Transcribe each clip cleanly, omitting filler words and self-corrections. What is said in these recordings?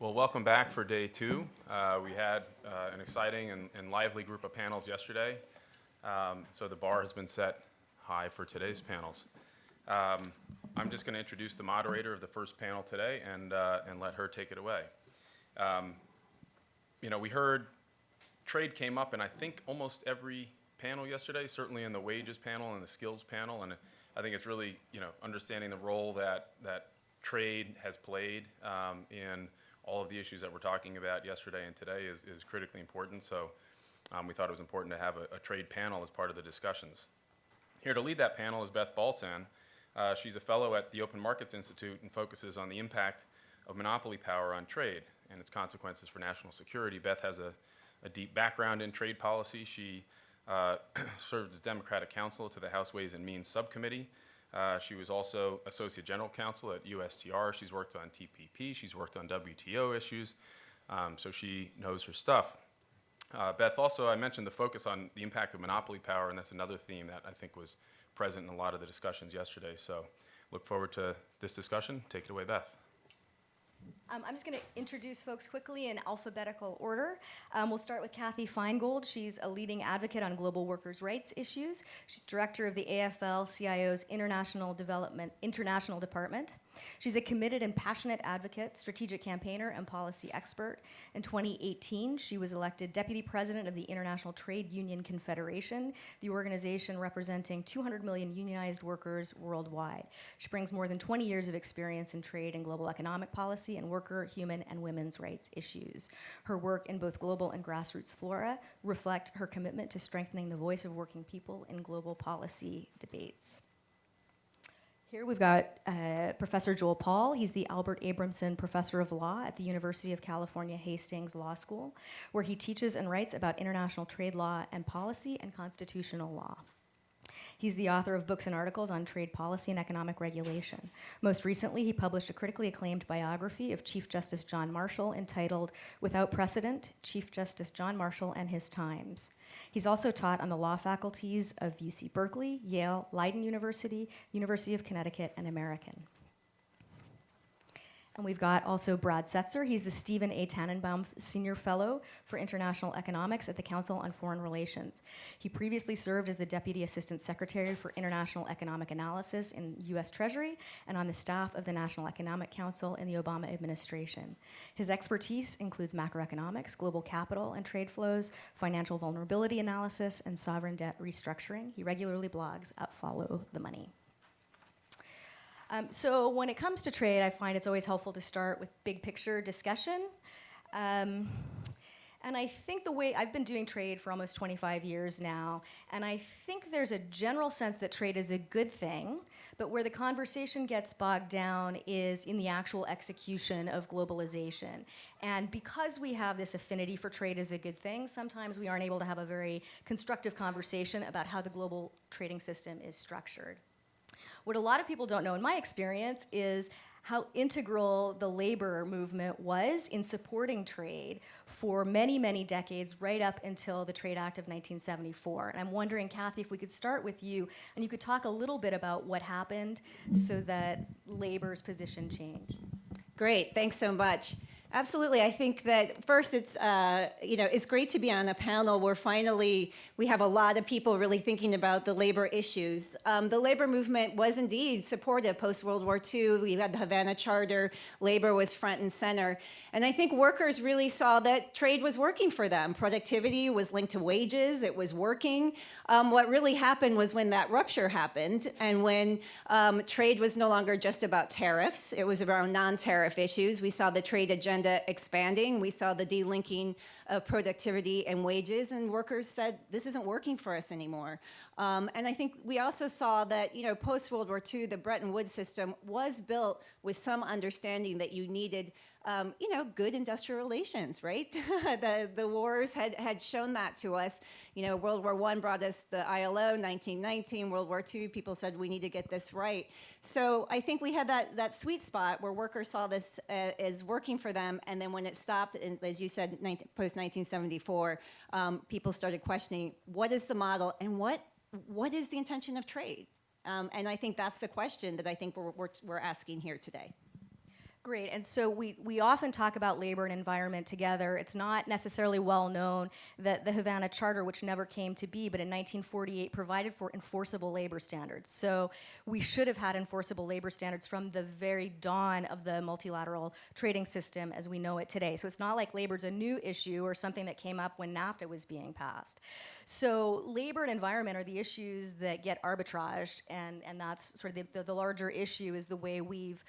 Well, welcome back for day two. We had an exciting and lively group of panels yesterday, so the bar has been set high for today's panels. I'm just going to introduce the moderator of the first panel today and let her take it away. We heard trade came up in I think almost every panel yesterday, certainly in the wages panel and the skills panel, and I think it's really understanding the role that trade has played in all of the issues that we're talking about yesterday and today is critically important. So we thought it was important to have a trade panel as part of the discussions. Here to lead that panel is Beth Balsan. She's a fellow at the Open Markets Institute and focuses on the impact of monopoly power on trade and its consequences for national security. Beth has a deep background in trade policy. She served as Democratic counsel to the House Ways and Means Subcommittee. She was also Associate General Counsel at USTR. She's worked on TPP. She's worked on WTO issues, so she knows her stuff. Beth, also, I mentioned the focus on the impact of monopoly power, and that's another theme that I think was present in a lot of the discussions yesterday. So look forward to this discussion. Take it away, Beth. I'm just going to introduce folks quickly in alphabetical order. We'll start with Kathy Feingold. She's a leading advocate on global workers' rights issues. She's director of the AFL-CIO's International Department. She's a committed and passionate advocate, strategic campaigner, and policy expert. In 2018, she was elected deputy president of the International Trade Union Confederation, the organization representing 200 million unionized workers worldwide. She brings more than 20 years of experience in trade and global economic policy and worker, human, and women's rights issues. Her work in both global and grassroots fora reflect her commitment to strengthening the voice of working people in global policy debates. Here we've got Professor Joel Paul. He's the Albert Abramson Professor of Law at the University of California, Hastings Law School, where he teaches and writes about international trade law and policy and constitutional law. He's the author of books and articles on trade policy and economic regulation. Most recently, he published a critically acclaimed biography of Chief Justice John Marshall entitled Without Precedent, Chief Justice John Marshall and His Times. He's also taught on the law faculties of UC Berkeley, Yale, Leiden University, University of Connecticut, and American. And we've got also Brad Setzer. He's the Stephen A. Tannenbaum Senior Fellow for International Economics at the Council on Foreign Relations. He previously served as the Deputy Assistant Secretary for International Economic Analysis in U.S. Treasury and on the staff of the National Economic Council in the Obama administration. His expertise includes macroeconomics, global capital and trade flows, financial vulnerability analysis, and sovereign debt restructuring. He regularly blogs at Follow the Money. So when it comes to trade, I find it's always helpful to start with big picture discussion. And I think the way I've been doing trade for almost 25 years now, and I think there's a general sense that trade is a good thing, but where the conversation gets bogged down is in the actual execution of globalization. And because we have this affinity for trade as a good thing, sometimes we aren't able to have a very constructive conversation about how the global trading system is structured. What a lot of people don't know, in my experience, is how integral the labor movement was in supporting trade for many, many decades, right up until the Trade Act of 1974. And I'm wondering, Kathy, if we could start with you, and you could talk a little bit about what happened so that labor's position changed. Great, thanks so much. Absolutely. I think that first it's great to be on a panel where finally we have a lot of people really thinking about the labor issues. The labor movement was indeed supportive post-World War II. We had the Havana Charter. Labor was front and center. And I think workers really saw that trade was working for them. Productivity was linked to wages. It was working. What really happened was when that rupture happened and when trade was no longer just about tariffs. It was around non-tariff issues. We saw the trade agenda expanding. We saw the delinking of productivity and wages, and workers said, this isn't working for us anymore. And I think we also saw that, post-World War II, the Bretton Woods system was built with some understanding that you needed, good industrial relations, right? the wars had shown that to us. World War I brought us the ILO, 1919, World War II, people said we need to get this right. So I think we had that sweet spot where workers saw this as working for them, and then when it stopped, and as you said, post-1974, people started questioning, what is the model, and what is the intention of trade? And I think that's the question that I think we're asking here today. Great. And so we often talk about labor and environment together. It's not necessarily well known that the Havana Charter, which never came to be, but in 1948 provided for enforceable labor standards. So we should have had enforceable labor standards from the very dawn of the multilateral trading system as we know it today. So it's not like labor's a new issue or something that came up when NAFTA was being passed. So labor and environment are the issues that get arbitraged, and that's sort of the larger issue is the way we've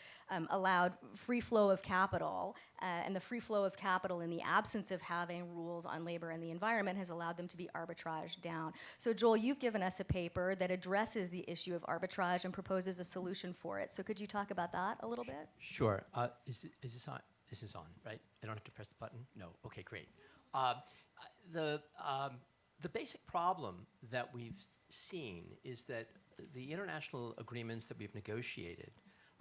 allowed free flow of capital, and the free flow of capital in the absence of having rules on labor and the environment has allowed them to be arbitraged down. So Joel, you've given us a paper that addresses the issue of arbitrage and proposes a solution for it. So could you talk about that a little bit? Sure. Is this on? This is on, right? I don't have to press the button? No. Okay, great. The basic problem that we've seen is that the international agreements that we've negotiated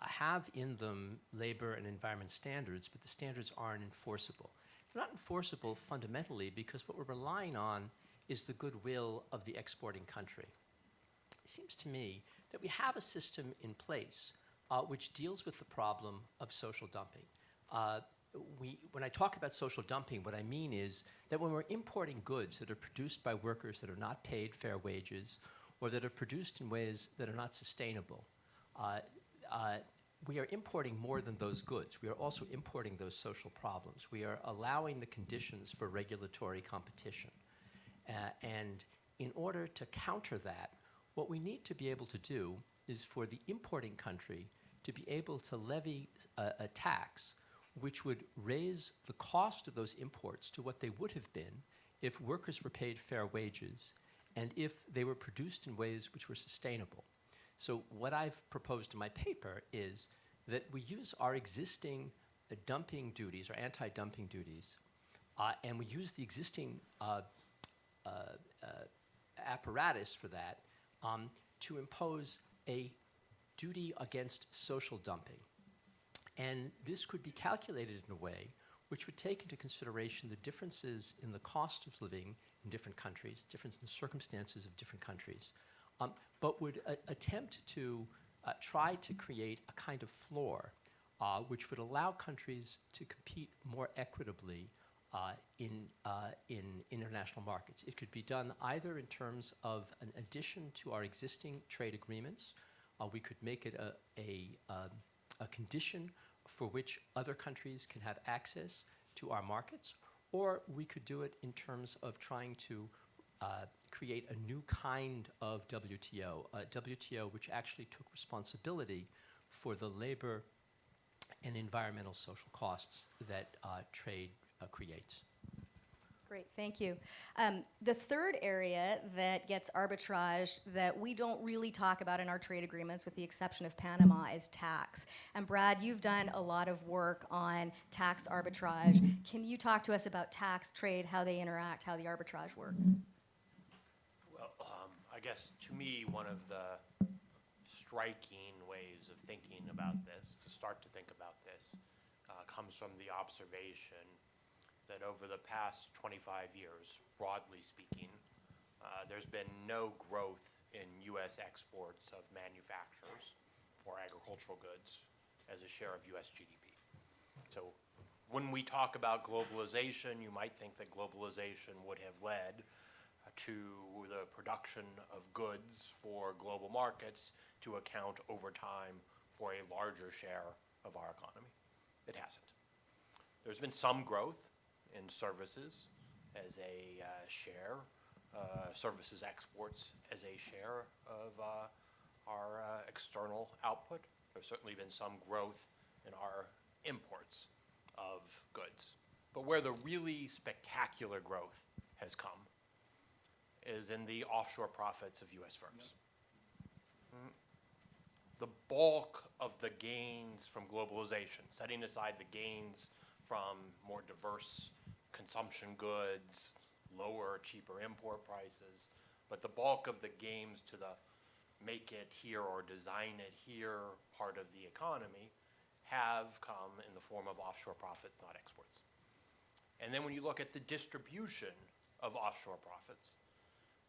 have in them labor and environment standards, but the standards aren't enforceable. They're not enforceable fundamentally because what we're relying on is the goodwill of the exporting country. It seems to me that we have a system in place which deals with the problem of social dumping. When I talk about social dumping, what I mean is that when we're importing goods that are produced by workers that are not paid fair wages or that are produced in ways that are not sustainable, we are importing more than those goods. We are also importing those social problems. We are allowing the conditions for regulatory competition. And in order to counter that, what we need to be able to do is for the importing country to be able to levy a tax which would raise the cost of those imports to what they would have been if workers were paid fair wages and if they were produced in ways which were sustainable. So what I've proposed in my paper is that we use our existing dumping duties or anti-dumping duties and we use the existing apparatus for that to impose a duty against social dumping. And this could be calculated in a way which would take into consideration the differences in the cost of living in different countries, difference in the circumstances of different countries, but would attempt to try to create a kind of floor which would allow countries to compete more equitably in international markets. It could be done either in terms of an addition to our existing trade agreements. We could make it a condition for which other countries can have access to our markets, or we could do it in terms of trying to create a new kind of WTO, a WTO which actually took responsibility for the labor and environmental social costs that trade creates. Great, thank you. The third area that gets arbitraged that we don't really talk about in our trade agreements, with the exception of Panama, is tax. And Brad, you've done a lot of work on tax arbitrage. Can you talk to us about tax, trade, how they interact, how the arbitrage works? Well, I guess to me, one of the striking ways of thinking about this, to start to think about this, comes from the observation that over the past 25 years, broadly speaking, there's been no growth in U.S. exports of manufacturers or agricultural goods as a share of U.S. GDP. So when we talk about globalization, you might think that globalization would have led to the production of goods for global markets to account over time for a larger share of our economy. It hasn't. There's been some growth in services as a share, services exports as a share of our external output. There's certainly been some growth in our imports of goods. But where the really spectacular growth has come is in the offshore profits of U.S. firms. The bulk of the gains from globalization, setting aside the gains from more diverse consumption goods, lower, cheaper import prices, but the bulk of the gains to the make it here or design it here part of the economy have come in the form of offshore profits, not exports. And then when you look at the distribution of offshore profits,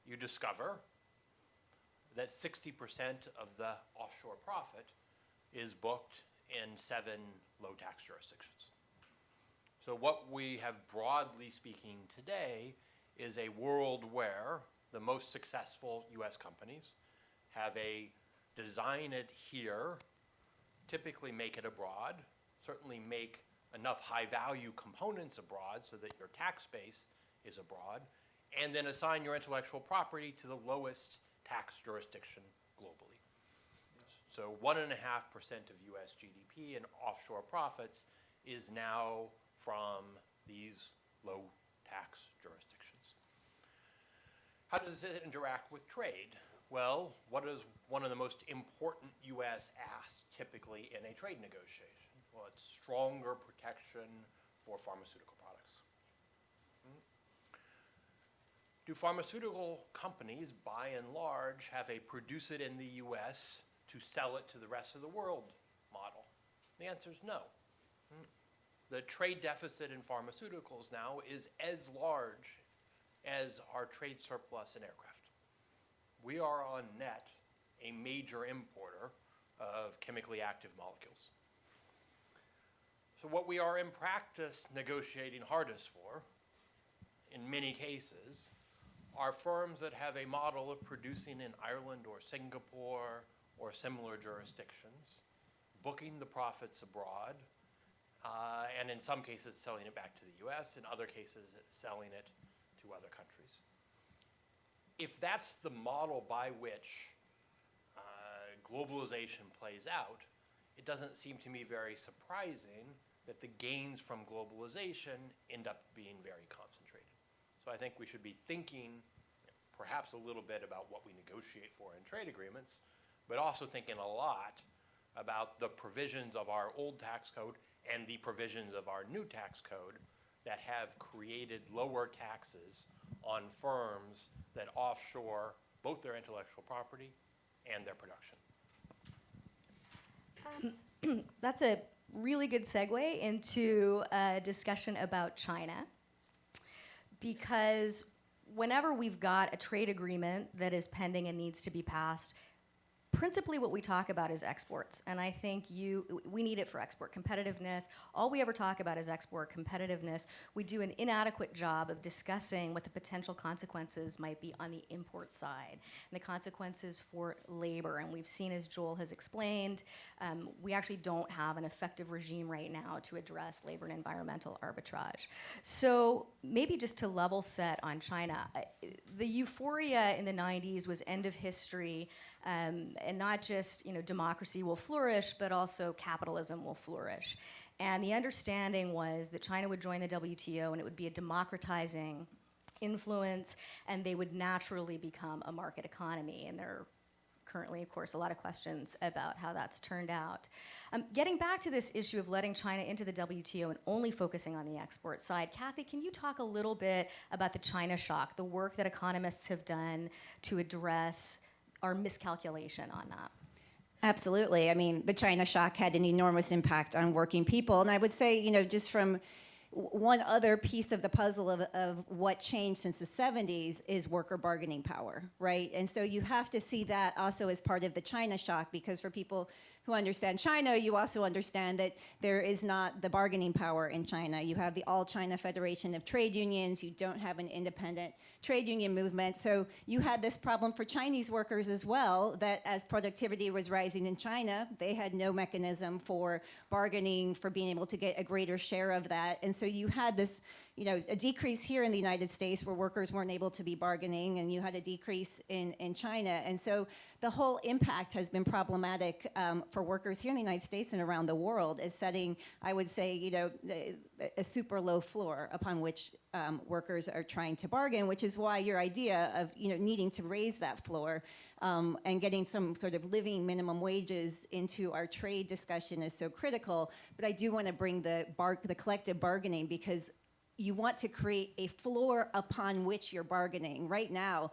you discover that 60% of the offshore profit is booked in 7 low tax jurisdictions. So what we have, broadly speaking, today is a world where the most successful US companies have a design it here, typically make it abroad, certainly make enough high-value components abroad so that your tax base is abroad, and then assign your intellectual property to the lowest tax jurisdiction globally. So 1.5% of US GDP and offshore profits is now from these low tax jurisdictions. How does it interact with trade? Well, what is one of the most important US asks typically in a trade negotiation? Well, it's stronger protection for pharmaceutical products. Do pharmaceutical companies, by and large, have a produce it in the US to sell it to the rest of the world model? The answer is no. The trade deficit in pharmaceuticals now is as large as our trade surplus in aircraft. We are on net a major importer of chemically active molecules. So what we are in practice negotiating hardest for, in many cases, are firms that have a model of producing in Ireland or Singapore or similar jurisdictions, booking the profits abroad, and in some cases selling it back to the US, in other cases selling it to other countries. If that's the model by which globalization plays out, it doesn't seem to me very surprising that the gains from globalization end up being very concentrated. So I think we should be thinking perhaps a little bit about what we negotiate for in trade agreements, but also thinking a lot about the provisions of our old tax code and the provisions of our new tax code that have created lower taxes on firms that offshore both their intellectual property and their production. That's a really good segue into a discussion about China, because whenever we've got a trade agreement that is pending and needs to be passed, principally what we talk about is exports. And I think we need it for export competitiveness. All we ever talk about is export competitiveness. We do an inadequate job of discussing what the potential consequences might be on the import side and the consequences for labor. And we've seen, as Joel has explained, we actually don't have an effective regime right now to address labor and environmental arbitrage. So maybe just to level set on China, the euphoria in the 90s was end of history, and not just, democracy will flourish, but also capitalism will flourish. And the understanding was that China would join the WTO and it would be a democratizing influence, and they would naturally become a market economy. And there are currently, of course, a lot of questions about how that's turned out. Getting back to this issue of letting China into the WTO and only focusing on the export side, Kathy, can you talk a little bit about the China shock, the work that economists have done to address our miscalculation on that? Absolutely. I mean, the China shock had an enormous impact on working people. And I would say, just from one other piece of the puzzle of what changed since the 70s is worker bargaining power, right? And so you have to see that also as part of the China shock, because for people who understand China, you also understand that there is not the bargaining power in China. You have the All China Federation of Trade Unions. You don't have an independent trade union movement. So you had this problem for Chinese workers as well, that as productivity was rising in China, they had no mechanism for bargaining, for being able to get a greater share of that. And so you had this, a decrease here in the United States where workers weren't able to be bargaining, and you had a decrease in China. And so the whole impact has been problematic for workers here in the United States and around the world, is setting, I would say, a super low floor upon which workers are trying to bargain, which is why your idea of needing to raise that floor and getting some sort of living minimum wages into our trade discussion is so critical. But I do want to bring the collective bargaining, because you want to create a floor upon which you're bargaining. Right now,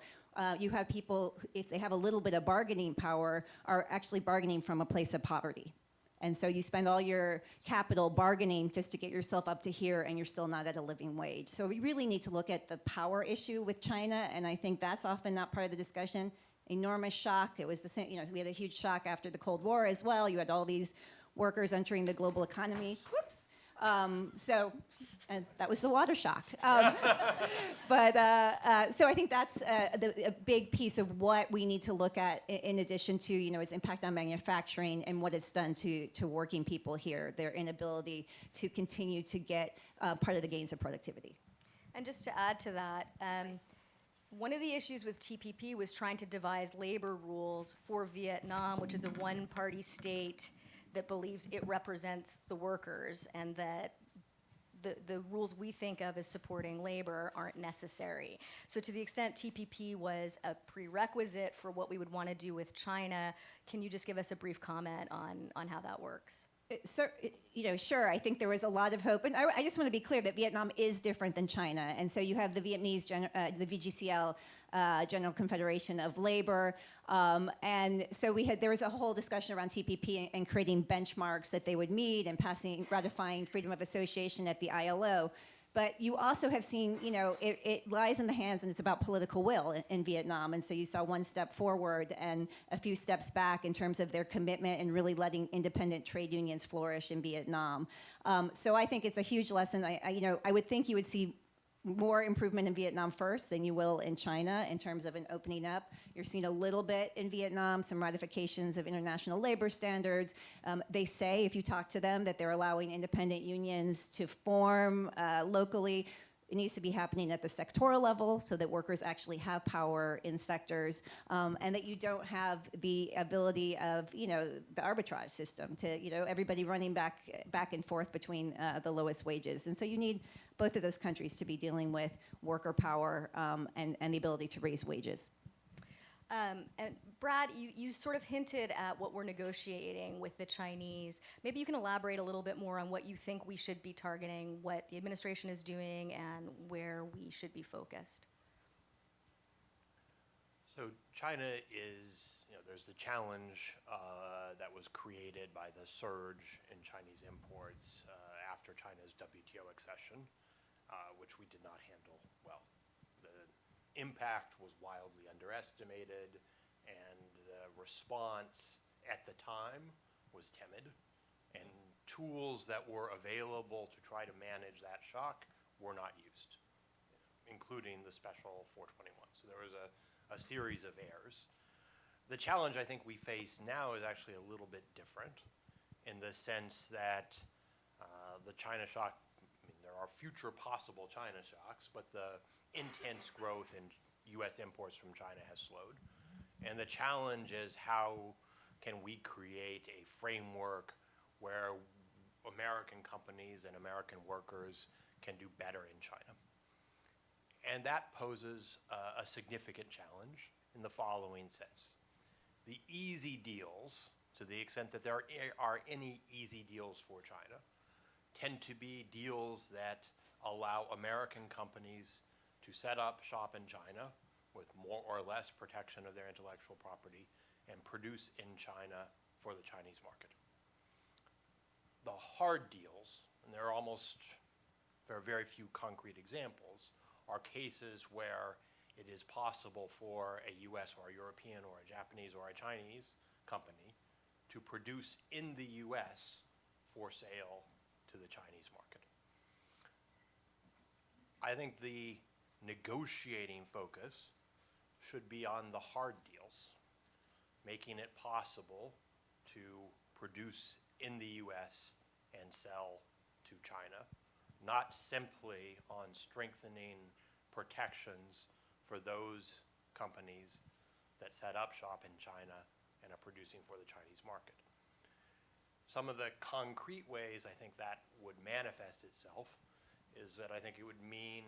you have people, if they have a little bit of bargaining power, are actually bargaining from a place of poverty. And so you spend all your capital bargaining just to get yourself up to here, and you're still not at a living wage. So we really need to look at the power issue with China, and I think that's often not part of the discussion. Enormous shock. It was the same, we had a huge shock after the Cold War as well. You had all these workers entering the global economy. Whoops. And that was the water shock. So I think that's a big piece of what we need to look at in addition to, its impact on manufacturing and what it's done to working people here, their inability to continue to get part of the gains of productivity. And just to add to that, one of the issues with TPP was trying to devise labor rules for Vietnam, which is a one-party state that believes it represents the workers, and that the rules we think of as supporting labor aren't necessary. So to the extent TPP was a prerequisite for what we would want to do with China, can you just give us a brief comment on how that works? Sure. I think there was a lot of hope, and I just want to be clear that Vietnam is different than China, and so you have the Vietnamese, the VGCL, General Confederation of Labor, and so there was a whole discussion around TPP and creating benchmarks that they would meet and ratifying freedom of association at the ILO. But you also have seen, it lies in the hands, and it's about political will in Vietnam. And so you saw one step forward and a few steps back in terms of their commitment and really letting independent trade unions flourish in Vietnam. So I think it's a huge lesson. I would think you would see more improvement in Vietnam first than you will in China in terms of an opening up. You're seeing a little bit in Vietnam, some ratifications of international labor standards. They say, if you talk to them, that they're allowing independent unions to form locally. It needs to be happening at the sectoral level so that workers actually have power in sectors, and that you don't have the ability of, the arbitrage system to, everybody running back and forth between the lowest wages. And so you need both of those countries to be dealing with worker power and the ability to raise wages. And Brad, you sort of hinted at what we're negotiating with the Chinese. Maybe you can elaborate a little bit more on what you think we should be targeting, what the administration is doing, and where we should be focused. So China is, there's the challenge that was created by the surge in Chinese imports after China's WTO accession, which we did not handle well. The impact was wildly underestimated, and the response at the time was timid, and tools that were available to try to manage that shock were not used, including the special 421. So there was a series of errors. The challenge I think we face now is actually a little bit different in the sense that the China shock, there are future possible China shocks, but the intense growth in U.S. imports from China has slowed. And the challenge is, how can we create a framework where American companies and American workers can do better in China? And that poses a significant challenge in the following sense. The easy deals, to the extent that there are any easy deals for China, tend to be deals that allow American companies to set up shop in China with more or less protection of their intellectual property and produce in China for the Chinese market. The hard deals, and there are very few concrete examples, are cases where it is possible for a US or a European or a Japanese or a Chinese company to produce in the US for sale to the Chinese market. I think the negotiating focus should be on the hard deals, making it possible to produce in the US and sell to China, not simply on strengthening protections for those companies that set up shop in China and are producing for the Chinese market. Some of the concrete ways I think that would manifest itself is that I think it would mean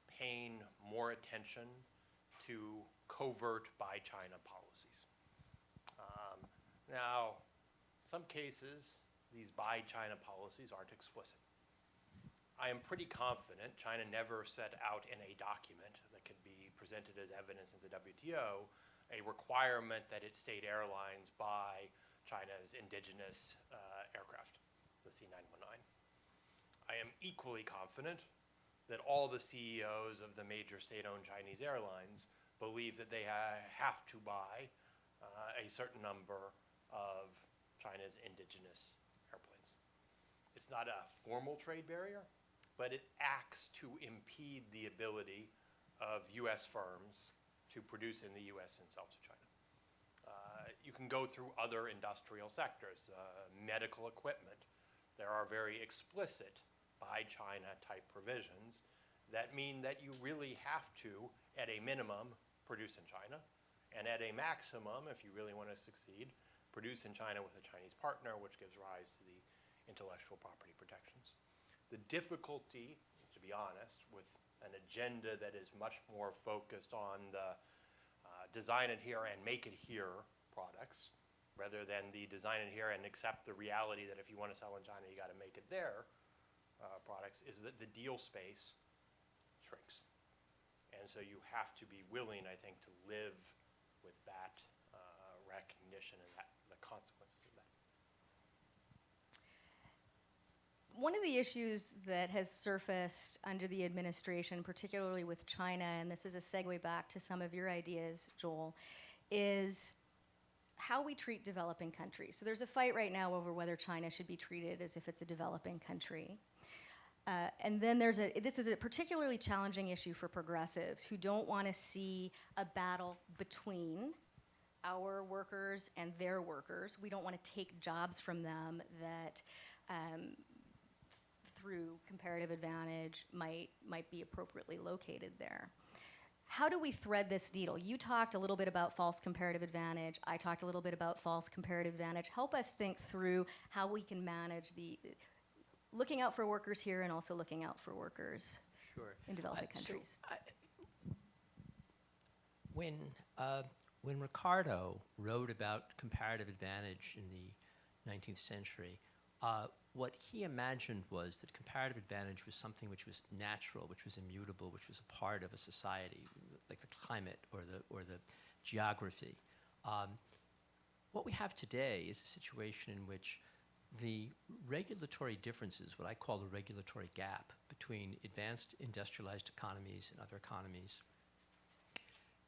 paying more attention to covert buy China policies. Now, in some cases, these buy China policies aren't explicit. I am pretty confident China never set out in a document that could be presented as evidence in the WTO a requirement that its state airlines buy China's indigenous aircraft, the C919. I am equally confident that all the CEOs of the major state-owned Chinese airlines believe that they have to buy a certain number of China's indigenous it's not a formal trade barrier, but it acts to impede the ability of U.S. firms to produce in the U.S. and sell to China. You can go through other industrial sectors, medical equipment. There are very explicit buy China type provisions that mean that you really have to, at a minimum, produce in China, and at a maximum, if you really want to succeed, produce in China with a Chinese partner, which gives rise to the intellectual property protections. The difficulty, to be honest, with an agenda that is much more focused on the design it here and make it here products, rather than the design it here and accept the reality that if you want to sell in China, you got to make it there products, is that the deal space shrinks. And so you have to be willing, I think, to live with that recognition and the consequences of that. One of the issues that has surfaced under the administration, particularly with China, and this is a segue back to some of your ideas, Joel, is how we treat developing countries. So there's a fight right now over whether China should be treated as if it's a developing country. And then this is a particularly challenging issue for progressives who don't want to see a battle between our workers and their workers. We don't want to take jobs from them that through comparative advantage might be appropriately located there. How do we thread this needle? You talked a little bit about false comparative advantage. I talked a little bit about false comparative advantage. Help us think through how we can manage looking out for workers here and also looking out for workers Sure. in developing countries. When Ricardo wrote about comparative advantage in the 19th century, what he imagined was that comparative advantage was something which was natural, which was immutable, which was a part of a society, like the climate or the geography. What we have today is a situation in which the regulatory differences, what I call the regulatory gap between advanced industrialized economies and other economies,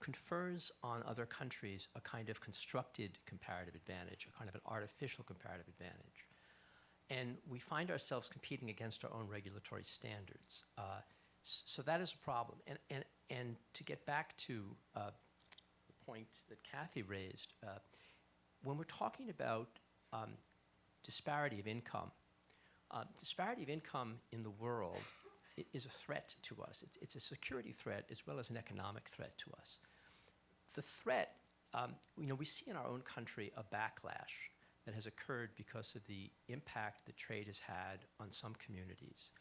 confers on other countries a kind of constructed comparative advantage, a kind of an artificial comparative advantage. And we find ourselves competing against our own regulatory standards. So that is a problem. And to get back to the point that Kathy raised, when we're talking about disparity of income in the world is a threat to us. It's a security threat as well as an economic threat to us. The threat, we see in our own country a backlash that has occurred because of the impact that trade has had on some communities,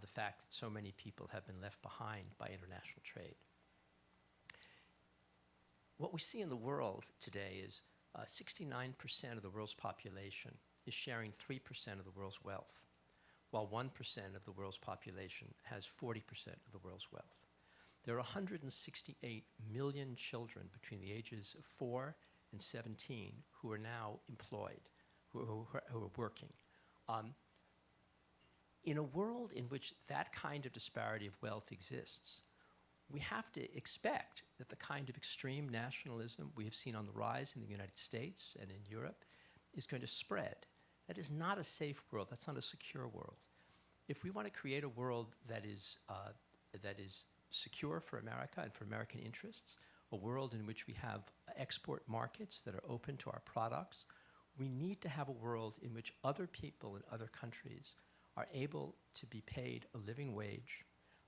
the fact that so many people have been left behind by international trade. What we see in the world today is 69% of the world's population is sharing 3% of the world's wealth, while 1% of the world's population has 40% of the world's wealth. There are 168 million children between the ages of 4 and 17 who are now employed, who are working. In a world in which that kind of disparity of wealth exists, we have to expect that the kind of extreme nationalism we have seen on the rise in the United States and in Europe is going to spread. That is not a safe world. That's not a secure world. If we want to create a world that is secure for America and for American interests, a world in which we have export markets that are open to our products, we need to have a world in which other people in other countries are able to be paid a living wage,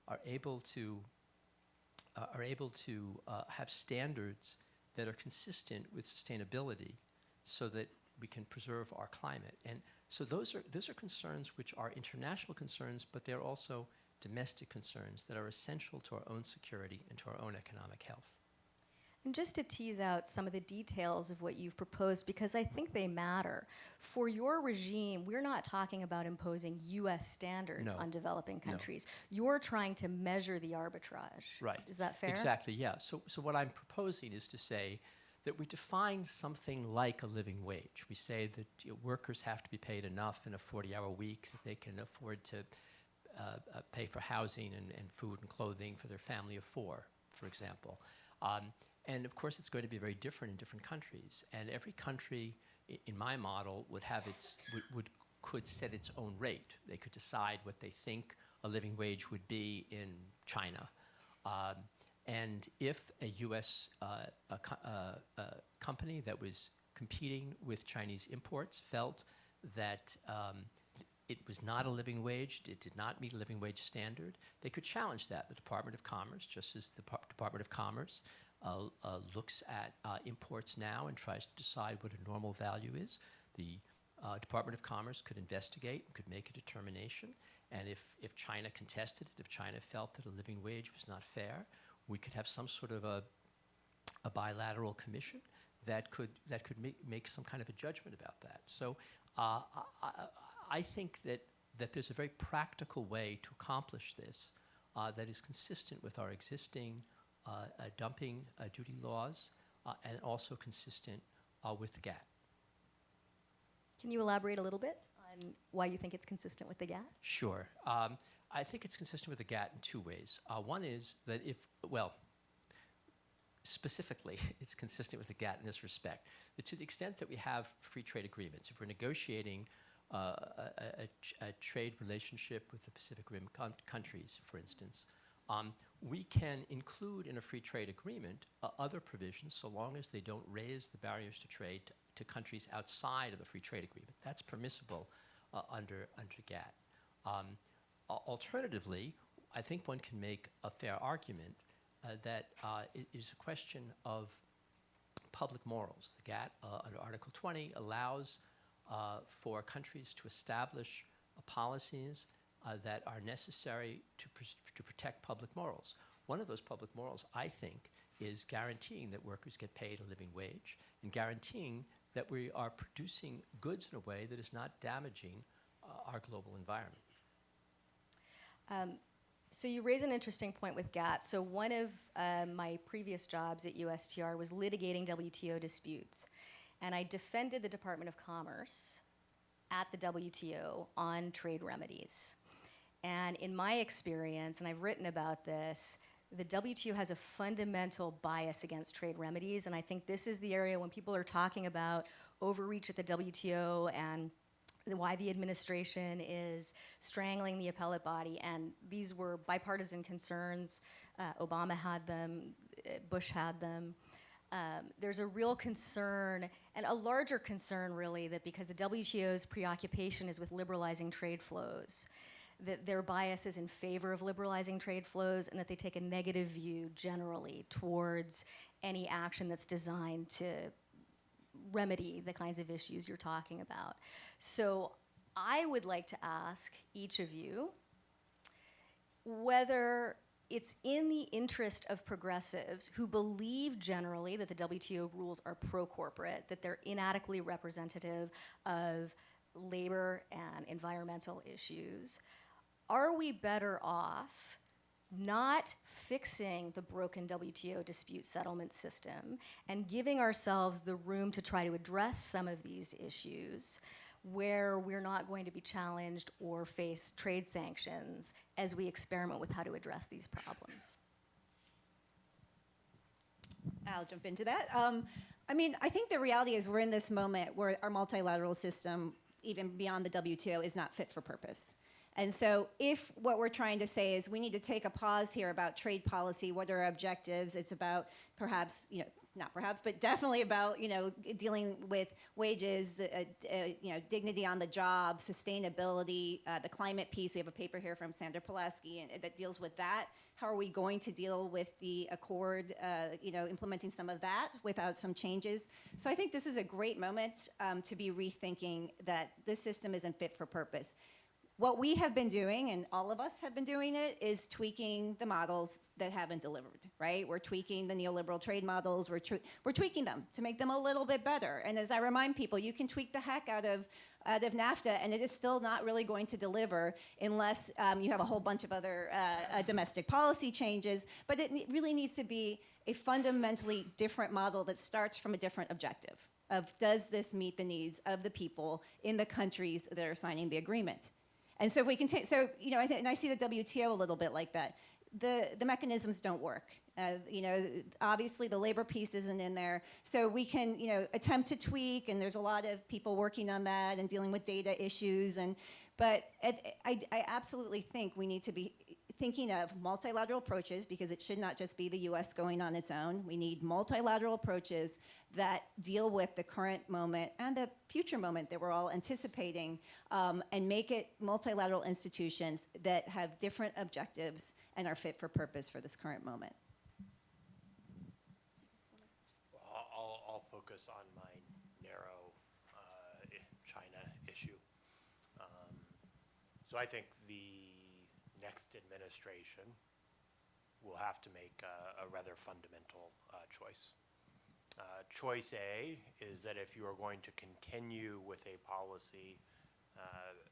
are able to have standards that are consistent with sustainability so that we can preserve our climate. And so those are concerns which are international concerns, but they're also domestic concerns that are essential to our own security and to our own economic health. And just to tease out some of the details of what you've proposed, because I think they matter. For your regime, we're not talking about imposing US standards on developing countries. No. You're trying to measure the arbitrage. Right. Is that fair? Exactly, yeah. So what I'm proposing is to say that we define something like a living wage. We say that workers have to be paid enough in a 40-hour week that they can afford to pay for housing and food and clothing for their family of 4, for example. And of course, it's going to be very different in different countries. And every country, in my model, would could set its own rate. They could decide what they think a living wage would be in China. And if a U.S. Company that was competing with Chinese imports felt that it was not a living wage, it did not meet a living wage standard, they could challenge that. The Department of Commerce, just as the Department of Commerce looks at imports now and tries to decide what a normal value is, the Department of Commerce could investigate, could make a determination, and if China contested it, if China felt that a living wage was not fair, we could have some sort of a bilateral commission that could make some kind of a judgment about that. So I think that there's a very practical way to accomplish this that is consistent with our existing dumping duty laws and also consistent with the GATT. Can you elaborate a little bit on why you think it's consistent with the GATT? Sure. I think it's consistent with the GATT in two ways. One is that specifically, it's consistent with the GATT in this respect, that to the extent that we have free trade agreements, if we're negotiating a trade relationship with the Pacific Rim countries, for instance, we can include in a free trade agreement other provisions so long as they don't raise the barriers to trade to countries outside of the free trade agreement. That's permissible under GATT. Alternatively, I think one can make a fair argument that it is a question of public morals. The GATT under Article 20 allows for countries to establish policies that are necessary to protect public morals. One of those public morals, I think, is guaranteeing that workers get paid a living wage and guaranteeing that we are producing goods in a way that is not damaging our global environment. So you raise an interesting point with GATT. So one of my previous jobs at USTR was litigating WTO disputes. And I defended the Department of Commerce at the WTO on trade remedies. And in my experience, and I've written about this, the WTO has a fundamental bias against trade remedies. And I think this is the area when people are talking about overreach at the WTO and why the administration is strangling the appellate body. And these were bipartisan concerns. Obama had them, Bush had them. There's a real concern, and a larger concern really, that because the WTO's preoccupation is with liberalizing trade flows, that their bias is in favor of liberalizing trade flows and that they take a negative view generally towards any action that's designed to remedy the kinds of issues you're talking about. So I would like to ask each of you whether it's in the interest of progressives who believe generally that the WTO rules are pro-corporate, that they're inadequately representative of labor and environmental issues. Are we better off not fixing the broken WTO dispute settlement system and giving ourselves the room to try to address some of these issues where we're not going to be challenged or face trade sanctions as we experiment with how to address these problems? I'll jump into that. I mean, I think the reality is we're in this moment where our multilateral system, even beyond the WTO, is not fit for purpose. And so if what we're trying to say is we need to take a pause here about trade policy, what are our objectives, it's about perhaps, not perhaps, but definitely about, dealing with wages, dignity on the job, sustainability, the climate piece. We have a paper here from Sandra Pulaski that deals with that. How are we going to deal with the accord, implementing some of that without some changes? So I think this is a great moment to be rethinking that this system isn't fit for purpose. What we have been doing, and all of us have been doing it, is tweaking the models that haven't delivered, right? We're tweaking the neoliberal trade models. We're tweaking them to make them a little bit better. And as I remind people, you can tweak the heck out of NAFTA, and it is still not really going to deliver unless you have a whole bunch of other domestic policy changes. But it really needs to be a fundamentally different model that starts from a different objective of, does this meet the needs of the people in the countries that are signing the agreement? And so if we can take, I see the WTO a little bit like that. the mechanisms don't work. Obviously the labor piece isn't in there. So we can, attempt to tweak, and there's a lot of people working on that and dealing with data issues. But I absolutely think we need to be thinking of multilateral approaches, because it should not just be the US going on its own. We need multilateral approaches that deal with the current moment and the future moment that we're all anticipating, and make it multilateral institutions that have different objectives and are fit for purpose for this current moment. I'll focus on my narrow China issue. So I think the next administration will have to make a rather fundamental choice. Choice A is that if you are going to continue with a policy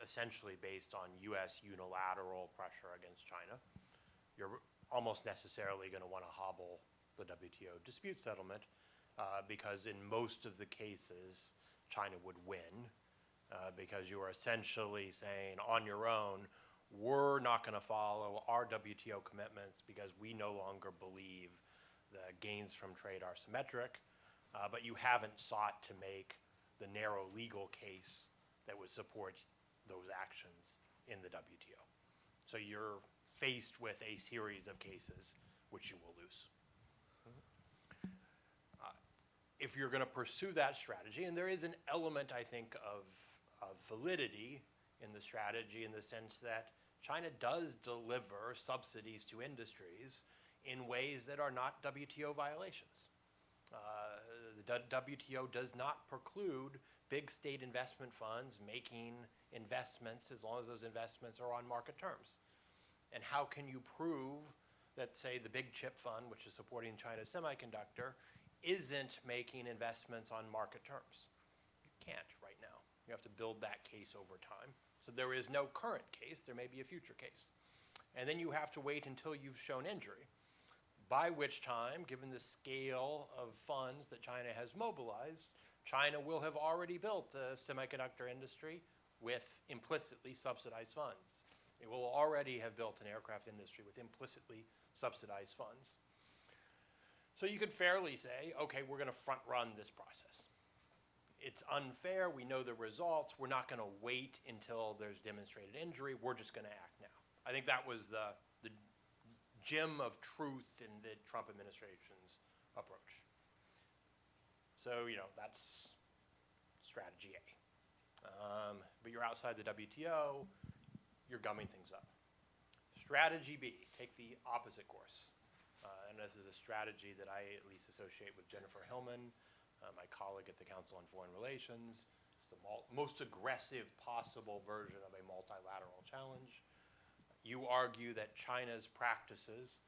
essentially based on US unilateral pressure against China, you're almost necessarily going to want to hobble the WTO dispute settlement, because in most of the cases, China would win, because you are essentially saying on your own, we're not going to follow our WTO commitments because we no longer believe the gains from trade are symmetric, but you haven't sought to make the narrow legal case that would support those actions in the WTO. So you're faced with a series of cases which you will lose. If you're going to pursue that strategy, and there is an element, I think, of validity in the strategy, in the sense that China does deliver subsidies to industries in ways that are not WTO violations. The WTO does not preclude big state investment funds making investments as long as those investments are on market terms. And how can you prove that, say, the big chip fund, which is supporting China's semiconductor, isn't making investments on market terms? You can't right now. You have to build that case over time. So there is no current case. There may be a future case. And then you have to wait until you've shown injury, by which time, given the scale of funds that China has mobilized, China will have already built a semiconductor industry with implicitly subsidized funds. It will already have built an aircraft industry with implicitly subsidized funds. So you could fairly say, okay, we're going to front run this process. It's unfair. We know the results. We're not going to wait until there's demonstrated injury. We're just going to act now. I think that was the gem of truth in the Trump administration's approach. So, that's strategy A. But you're outside the WTO, you're gumming things up. Strategy B, take the opposite course. And this is a strategy that I at least associate with Jennifer Hillman, my colleague at the Council on Foreign Relations. It's the most aggressive possible version of a multilateral challenge. You argue that China's practices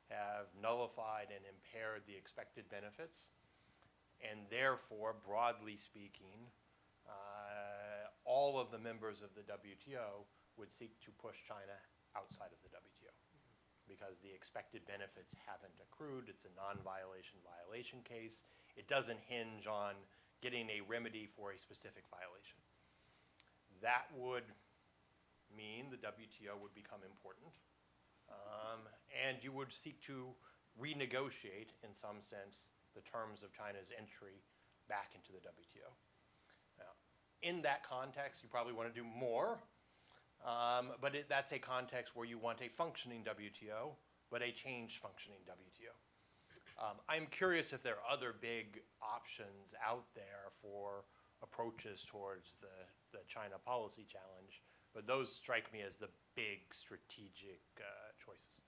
have nullified and impaired the expected benefits, and therefore, broadly speaking, all of the members of the WTO would seek to push China outside of the WTO because the expected benefits haven't accrued. It's a non-violation violation case. It doesn't hinge on getting a remedy for a specific violation. That would mean the WTO would become important, and you would seek to renegotiate, in some sense, the terms of China's entry back into the WTO. Now, in that context, you probably want to do more, but that's a context where you want a functioning WTO, but a changed functioning WTO. I'm curious if there are other big options out there for approaches towards the China policy challenge, but those strike me as the big strategic choices.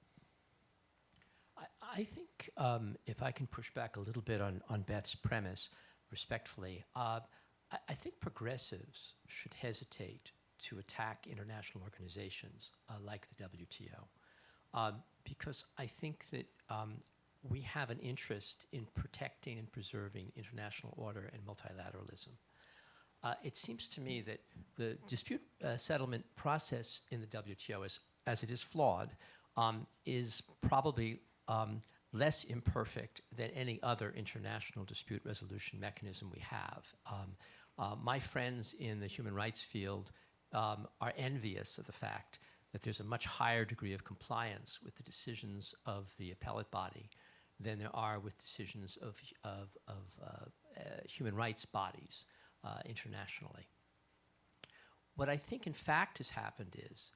I think if I can push back a little bit on Beth's premise respectfully, I think progressives should hesitate to attack international organizations like the WTO, because I think that we have an interest in protecting and preserving international order and multilateralism. It seems to me that the dispute settlement process in the WTO, as it is flawed, is probably less imperfect than any other international dispute resolution mechanism we have. My friends in the human rights field are envious of the fact that there's a much higher degree of compliance with the decisions of the appellate body than there are with decisions of human rights bodies internationally. What I think, in fact, has happened is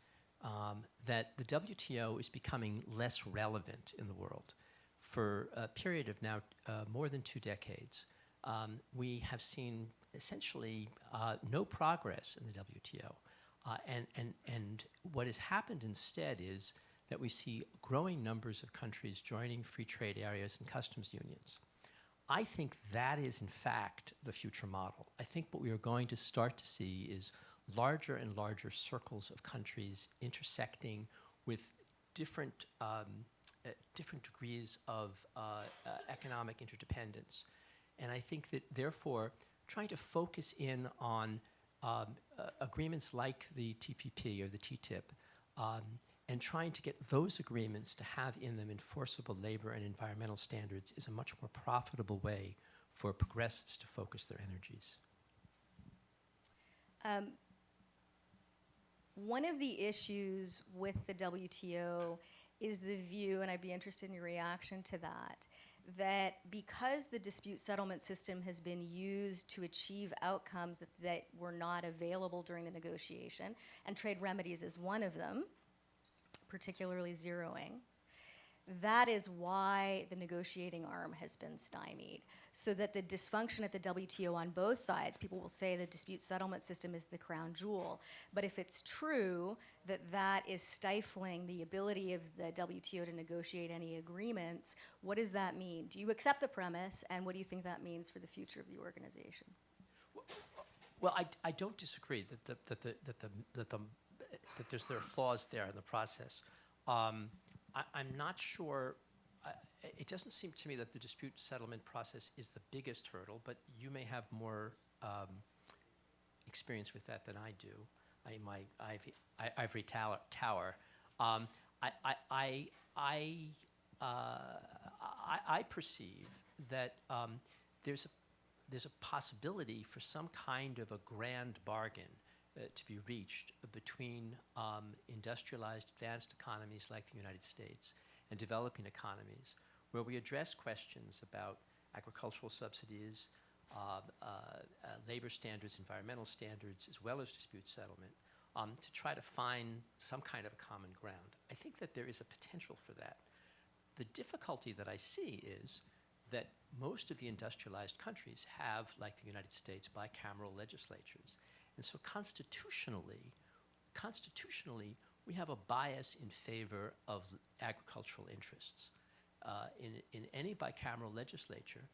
that the WTO is becoming less relevant in the world. For a period of now more than 2 decades, we have seen essentially no progress in the WTO. And what has happened instead is that we see growing numbers of countries joining free trade areas and customs unions. I think that is, in fact, the future model. I think what we are going to start to see is larger and larger circles of countries intersecting with different degrees of economic interdependence. And I think that, therefore, trying to focus in on agreements like the TPP or the TTIP, and trying to get those agreements to have in them enforceable labor and environmental standards is a much more profitable way for progressives to focus their energies. One of the issues with the WTO is the view, and I'd be interested in your reaction to that because the dispute settlement system has been used to achieve outcomes that were not available during the negotiation, and trade remedies is one of them, particularly zeroing, that is why the negotiating arm has been stymied. So that the dysfunction at the WTO on both sides, people will say the dispute settlement system is the crown jewel. But if it's true that that is stifling the ability of the WTO to negotiate any agreements, what does that mean? Do you accept the premise, and what do you think that means for the future of the organization? Well, I don't disagree that there are flaws there in the process. I'm not sure. It doesn't seem to me that the dispute settlement process is the biggest hurdle, but you may have more experience with that than I do. Ivory tower. I perceive that there's a possibility for some kind of a grand bargain to be reached between industrialized, advanced economies like the United States and developing economies, where we address questions about agricultural subsidies, labor standards, environmental standards, as well as dispute settlement, to try to find some kind of a common ground. I think that there is a potential for that. The difficulty that I see is that most of the industrialized countries have, like the United States, bicameral legislatures. And so constitutionally, we have a bias in favor of agricultural interests. In any bicameral legislature,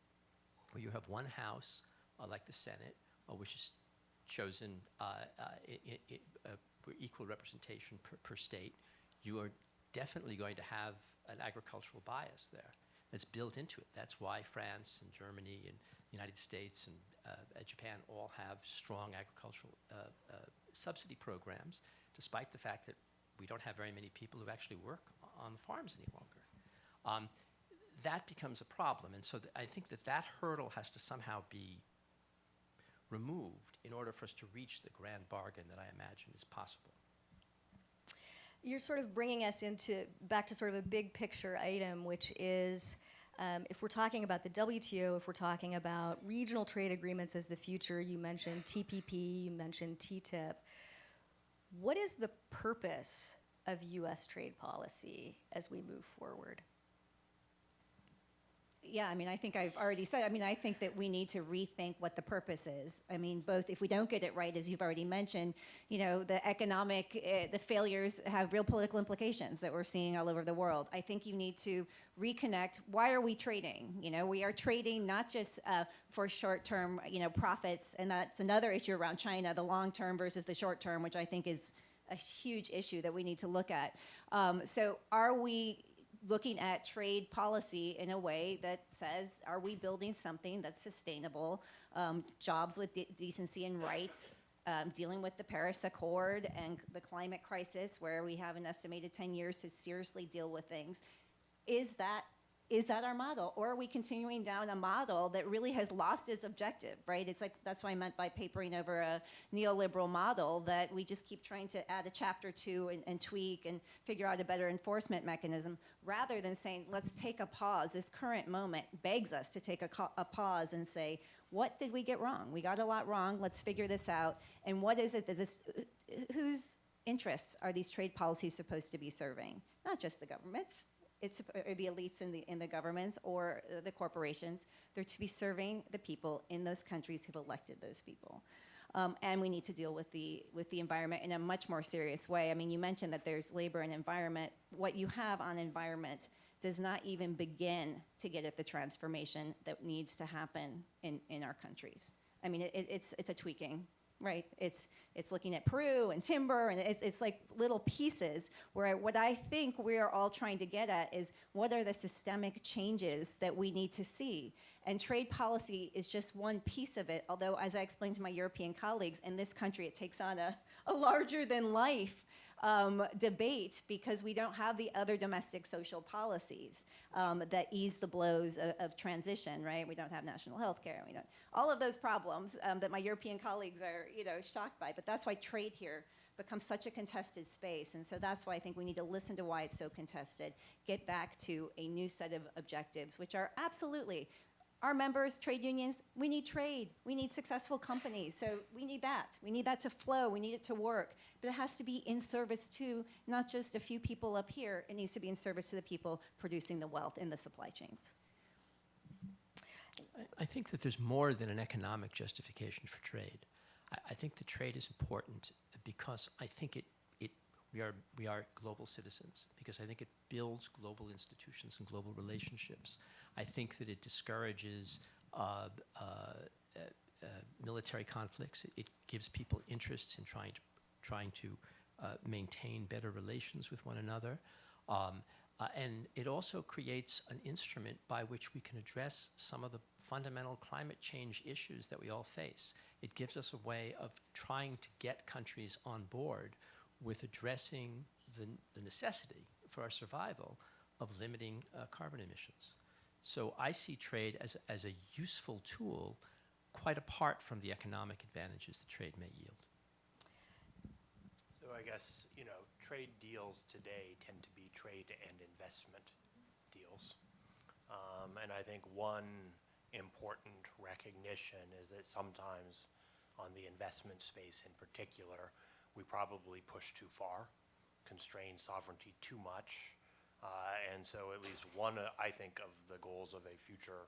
where you have one house, like the Senate, which is chosen for equal representation per state, you are definitely going to have an agricultural bias there that's built into it. That's why France and Germany and the United States and Japan all have strong agricultural subsidy programs, despite the fact that we don't have very many people who actually work on the farms any longer. That becomes a problem, and so I think that hurdle has to somehow be removed in order for us to reach the grand bargain that I imagine is possible. You're sort of bringing us back to sort of a big picture item, which is if we're talking about the WTO, if we're talking about regional trade agreements as the future, you mentioned TPP, you mentioned TTIP. What is the purpose of U.S. trade policy as we move forward? Yeah, I mean, I think I've already said, I think that we need to rethink what the purpose is. I mean, both if we don't get it right, as you've already mentioned, the economic, the failures have real political implications that we're seeing all over the world. I think you need to reconnect. Why are we trading? We are trading not just for short-term, profits, and that's another issue around China, the long-term versus the short-term, which I think is a huge issue that we need to look at. So are we looking at trade policy in a way that says, are we building something that's sustainable, jobs with decency and rights, dealing with the Paris Accord and the climate crisis, where we have an estimated 10 years to seriously deal with things? Is that is that our model? Or are we continuing down a model that really has lost its objective, right? It's like, that's what I meant by papering over a neoliberal model, that we just keep trying to add a chapter to and tweak and figure out a better enforcement mechanism, rather than saying, let's take a pause. This current moment begs us to take a pause and say, what did we get wrong? We got a lot wrong. Let's figure this out. And what is it that whose interests are these trade policies supposed to be serving? Not just the governments. Or the elites in the governments or the corporations. They're to be serving the people in those countries who've elected those people. And we need to deal with the environment in a much more serious way. I mean, you mentioned that there's labor and environment. What you have on environment does not even begin to get at the transformation that needs to happen in our countries. I mean, it's a tweaking. Right, it's looking at Peru and timber, and it's like little pieces where what I think we're all trying to get at is what are the systemic changes that we need to see? And trade policy is just one piece of it, although as I explained to my European colleagues, in this country it takes on a larger than life debate because we don't have the other domestic social policies that ease the blows of transition, right? We don't have national health care. We don't, all of those problems that my European colleagues are, shocked by. But that's why trade here becomes such a contested space. And so that's why I think we need to listen to why it's so contested, get back to a new set of objectives, which are absolutely our members, trade unions, we need trade. We need successful companies. So we need that. We need that to flow. We need it to work. But it has to be in service to not just a few people up here. It needs to be in service to the people producing the wealth in the supply chains. I think that there's more than an economic justification for trade. I think the trade is important because I think we are global citizens, because I think it builds global institutions and global relationships. I think that it discourages military conflicts. It gives people interests in trying to maintain better relations with one another. And it also creates an instrument by which we can address some of the fundamental climate change issues that we all face. It gives us a way of trying to get countries on board with addressing the necessity for our survival of limiting carbon emissions. So I see trade as a useful tool, quite apart from the economic advantages that trade may yield. So I guess, trade deals today tend to be trade and investment deals. And I think one important recognition is that sometimes on the investment space in particular, we probably push too far, constrain sovereignty too much. And so at least one, I think, of the goals of a future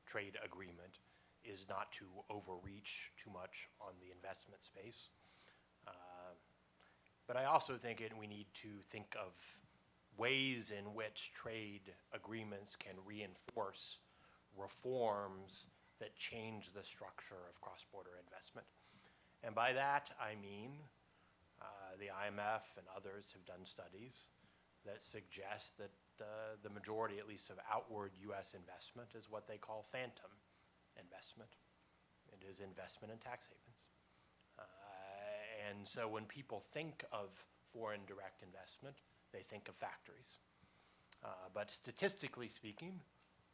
trade agreement is not to overreach too much on the investment space. But I also think we need to think of ways in which trade agreements can reinforce reforms that change the structure of cross-border investment. And by that, I mean the IMF and others have done studies that suggest that the majority, at least, of outward U.S. investment is what they call phantom investment. It is investment in tax havens. And so when people think of foreign direct investment, they think of factories. But statistically speaking,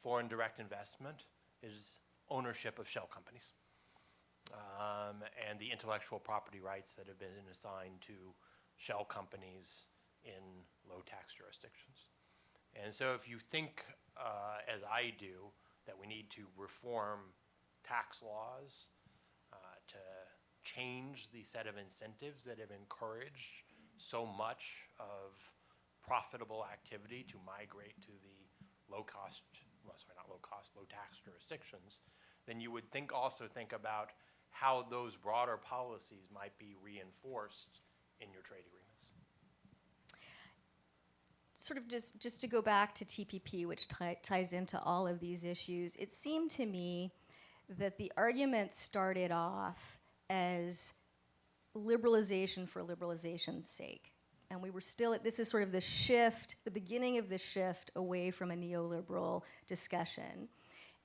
foreign direct investment is ownership of shell companies. And the intellectual property rights that have been assigned to shell companies in low tax jurisdictions. And so if you think, as I do, that we need to reform tax laws to change the set of incentives that have encouraged so much of profitable activity to migrate to the low tax jurisdictions, then you would also think about how those broader policies might be reinforced in your trade agreements. Sort of just to go back to TPP, which ties into all of these issues, it seemed to me that the argument started off as liberalization for liberalization's sake. And we were still this is sort of the shift, the beginning of the shift away from a neoliberal discussion.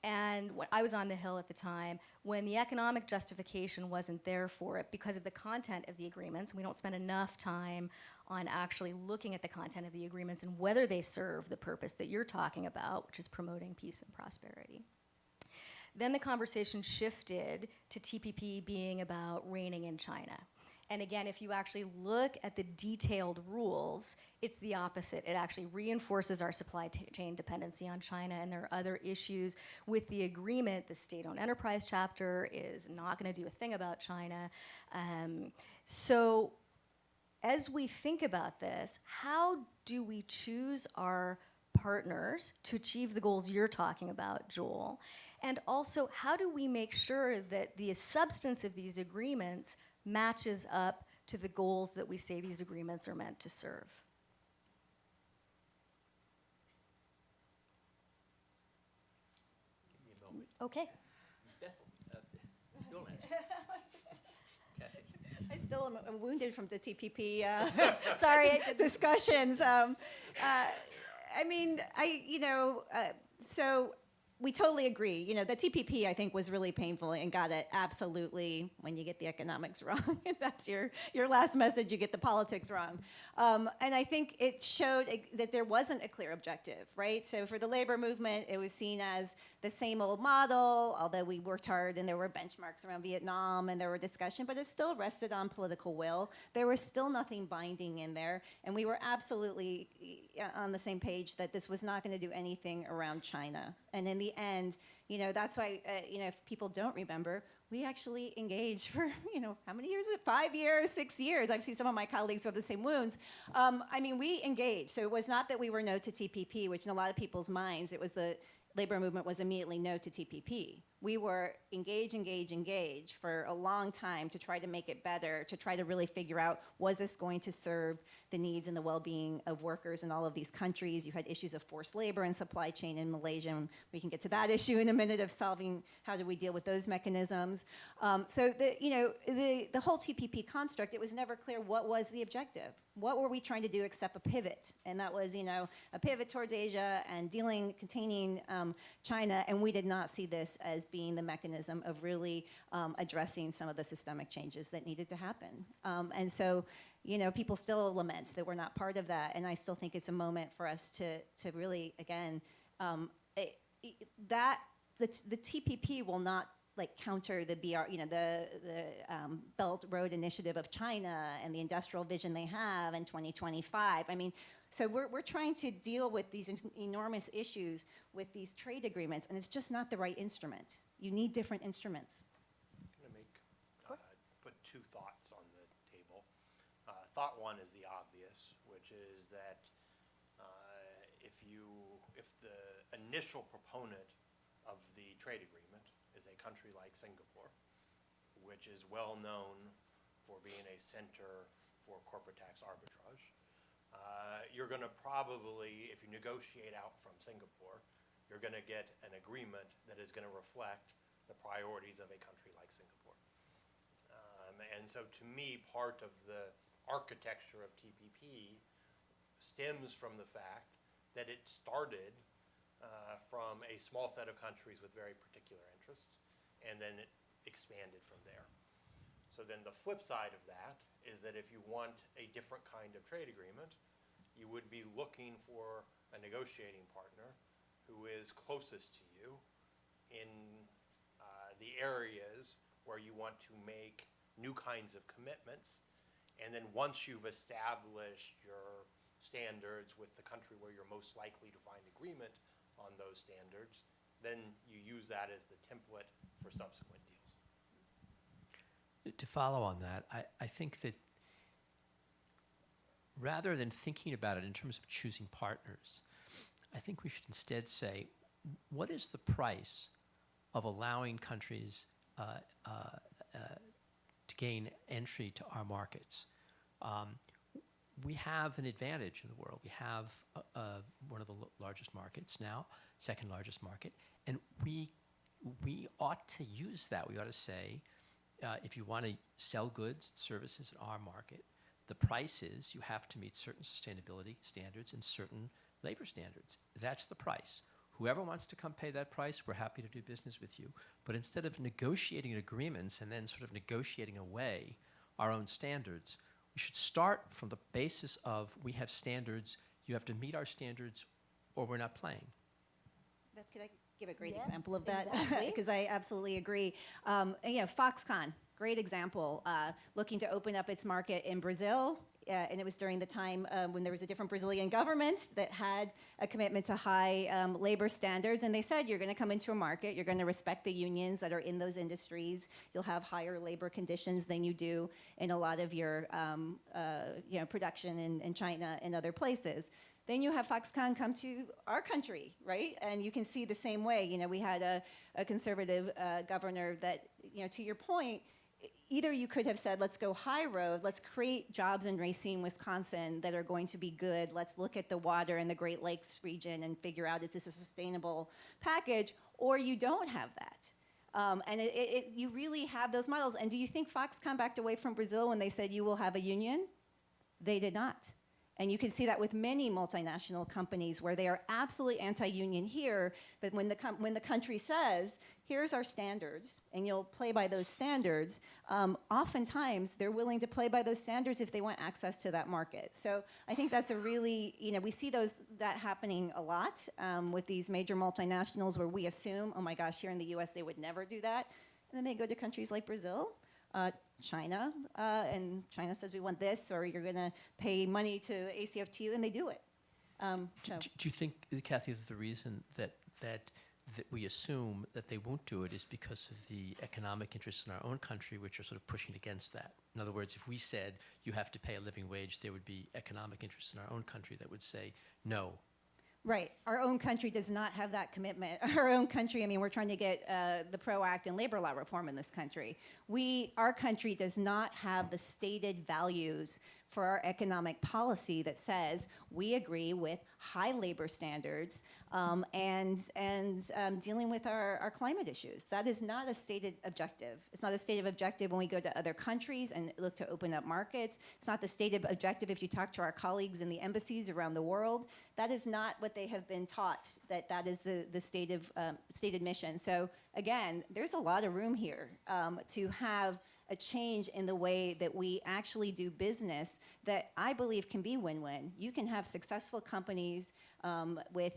And I was on the Hill at the time when the economic justification wasn't there for it because of the content of the agreements. We don't spend enough time on actually looking at the content of the agreements and whether they serve the purpose that you're talking about, which is promoting peace and prosperity. Then the conversation shifted to TPP being about reigning in China. And again, if you actually look at the detailed rules, it's the opposite. It actually reinforces our supply chain dependency on China, and there are other issues with the agreement. The state-owned enterprise chapter is not going to do a thing about China. So as we think about this, how do we choose our partners to achieve the goals you're talking about, Joel? And also, how do we make sure that the substance of these agreements matches up to the goals that we say these agreements are meant to serve? Give me a moment. Okay. Bethel, you'll answer. Kathy. I still am wounded from the TPP Sorry, I did discussions. So we totally agree. The TPP, I think, was really painful and got it absolutely when you get the economics wrong. That's your last message, you get the politics wrong. And I think it showed that there wasn't a clear objective, right? So for the labor movement, it was seen as the same old model, although we worked hard and there were benchmarks around Vietnam and there were discussion, but it still rested on political will. There was still nothing binding in there, and we were absolutely on the same page that this was not going to do anything around China. And in the end, that's why, if people don't remember, we actually engaged for, how many years was it? 5 years, 6 years. I've seen some of my colleagues who have the same wounds. We engaged. So it was not that we were no to TPP, which in a lot of people's minds, it was the labor movement was immediately no to TPP. We were engage for a long time to try to make it better, to try to really figure out, was this going to serve the needs and the well-being of workers in all of these countries? You had issues of forced labor and supply chain in Malaysia, and we can get to that issue in a minute of solving how do we deal with those mechanisms. So the whole TPP construct, it was never clear what was the objective. What were we trying to do except a pivot? And that was, a pivot towards Asia and containing China, and we did not see this as being the mechanism of really addressing some of the systemic changes that needed to happen. And so, people still lament that we're not part of that, and I still think it's a moment for us to really, again, the TPP will not counter the Belt Road Initiative of China and the industrial vision they have in 2025. So we're trying to deal with these enormous issues with these trade agreements, and it's just not the right instrument. You need different instruments. I'm going to put two thoughts on the table. Thought one is the obvious, which is that if the initial proponent of the trade agreement is a country like Singapore, which is well known for being a center for corporate tax arbitrage, you're going to probably, if you negotiate out from Singapore, you're going to get an agreement that is going to reflect the priorities of a country like Singapore. And so to me, part of the architecture of TPP stems from the fact that it started from a small set of countries with very particular interests, and then it expanded from there. So then the flip side of that is that if you want a different kind of trade agreement, you would be looking for a negotiating partner who is closest to you in the areas where you want to make new kinds of commitments. And then once you've established your standards with the country where you're most likely to find agreement on those standards, then you use that as the template for subsequent deals. To follow on that, I think that rather than thinking about it in terms of choosing partners, I think we should instead say, what is the price of allowing countries to gain entry to our markets? We have an advantage in the world. We have one of the largest markets now, second largest market, and we ought to use that. We ought to say, if you want to sell goods, services in our market, the price is you have to meet certain sustainability standards and certain labor standards. That's the price. whoever wants to come pay that price, we're happy to do business with you. But instead of negotiating agreements and then sort of negotiating away our own standards, we should start from the basis of we have standards, you have to meet our standards, or we're not playing. Beth, could I give a great Yes, example of that? exactly. Because I absolutely agree. And, Foxconn, great example, looking to open up its market in Brazil. And it was during the time when there was a different Brazilian government that had a commitment to high labor standards. And they said, you're going to come into a market, you're going to respect the unions that are in those industries, you'll have higher labor conditions than you do in a lot of your production in China and other places. Then you have Foxconn come to our country, right? And you can see the same way. We had a conservative governor that, to your point, either you could have said, let's go high road, let's create jobs in Racine, Wisconsin that are going to be good, let's look at the water in the Great Lakes region and figure out, is this a sustainable package, or you don't have that. And you really have those models. And do you think Foxconn backed away from Brazil when they said you will have a union? They did not. And you can see that with many multinational companies where they are absolutely anti-union here, but when the country says, here's our standards, and you'll play by those standards, oftentimes they're willing to play by those standards if they want access to that market. So I think that's a really, we see that happening a lot with these major multinationals where we assume, oh my gosh, here in the US they would never do that. And then they go to countries like Brazil, China, and China says we want this, or you're going to pay money to ACFTU, and they do it. Do you think, Kathy, that the reason that we assume that they won't do it is because of the economic interests in our own country, which are sort of pushing against that? In other words, if we said you have to pay a living wage, there would be economic interests in our own country that would say no. Right. Our own country does not have that commitment. Our own country, we're trying to get the PRO Act and labor law reform in this country. Our country does not have the stated values for our economic policy that says we agree with high labor standards and dealing with our climate issues. That is not a stated objective. It's not a stated objective when we go to other countries and look to open up markets. It's not the stated objective if you talk to our colleagues in the embassies around the world. That is not what they have been taught, that is the stated mission. So again, there's a lot of room here to have a change in the way that we actually do business that I believe can be win-win. You can have successful companies with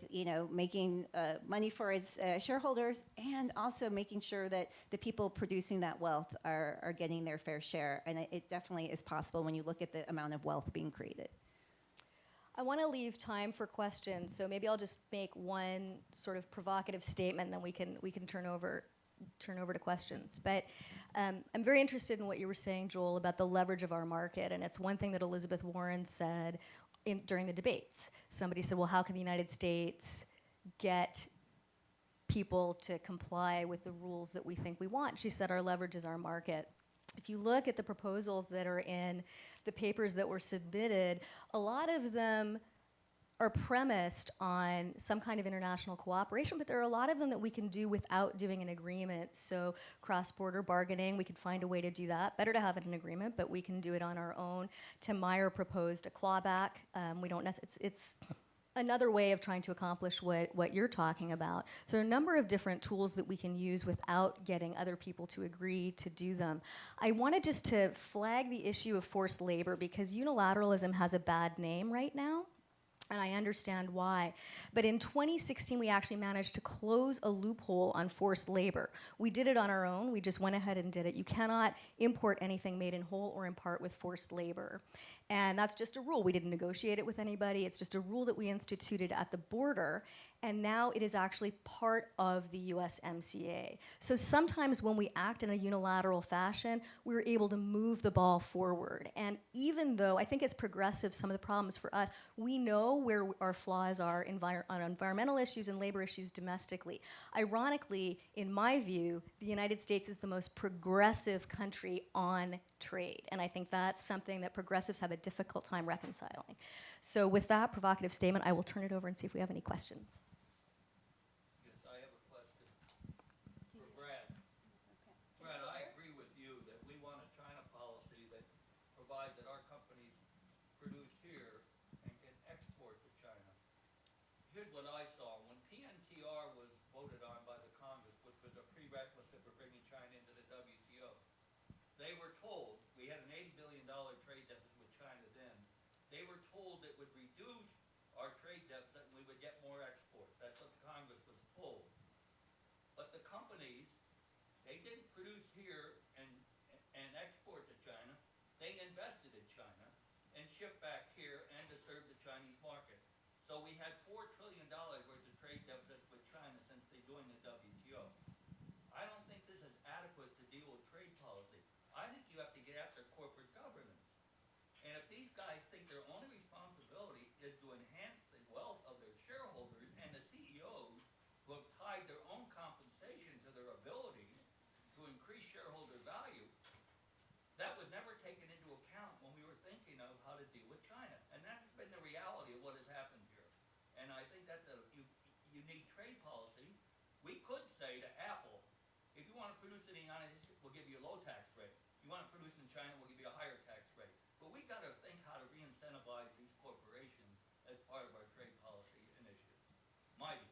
making money for its shareholders and also making sure that the people producing that wealth are getting their fair share. And it definitely is possible when you look at the amount of wealth being created. I want to leave time for questions, so maybe I'll just make one sort of provocative statement, and then we can turn over to questions. But I'm very interested in what you were saying, Joel, about the leverage of our market, and it's one thing that Elizabeth Warren said during the debates. Somebody said, well, how can the United States get people to comply with the rules that we think we want? She said our leverage is our market. If you look at the proposals that are in the papers that were submitted, a lot of them are premised on some kind of international cooperation, but there are a lot of them that we can do without doing an agreement. So cross-border bargaining, we could find a way to do that. Better to have an agreement, but we can do it on our own. Tim Meyer proposed a clawback. It's another way of trying to accomplish what you're talking about. So a number of different tools that we can use without getting other people to agree to do them. I wanted just to flag the issue of forced labor because unilateralism has a bad name right now. And I understand why. But in 2016, we actually managed to close a loophole on forced labor. We did it on our own. We just went ahead and did it. You cannot import anything made in whole or in part with forced labor. And that's just a rule. We didn't negotiate it with anybody. It's just a rule that we instituted at the border. And now it is actually part of the USMCA. So sometimes when we act in a unilateral fashion, we're able to move the ball forward. And even though I think it's progressive, some of the problems for us, we know where our flaws are on environmental issues and labor issues domestically. Ironically, in my view, the United States is the most progressive country on trade. And I think that's something that progressives have a difficult time reconciling. So with that provocative statement, I will turn it over and see if we have any questions. Yes, I have a question for Brad. Brad, I agree with you that we want a China policy that provides that our companies produce here and can export to China. Here's what I saw. When PNTR voted on by the Congress, which was a prerequisite for bringing China into the WTO. They were told, we had an $80 billion trade deficit with China then, they were told it would reduce our trade deficit and we would get more exports. That's what the Congress was told. But the companies, they didn't produce here and export to China. They invested in China and shipped back here and to serve the Chinese market. So we had $4 trillion worth of trade deficits with China since they joined the WTO. I don't think this is adequate to deal with trade policy. I think you have to get after corporate governance. And if these guys think their only responsibility is to enhance the wealth of their shareholders and the CEOs who have tied their own compensation to their ability to increase shareholder value, that was never taken into account when we were thinking of how to deal with China. And that's been the reality of what has happened here. And I think that's a unique trade policy. We could say to Apple, if you want to produce in the United States, we'll give you a low tax rate. You want to produce in China, we'll give you a higher tax rate. But we've got to think how to re-incentivize these corporations as part of our trade policy initiative. My view.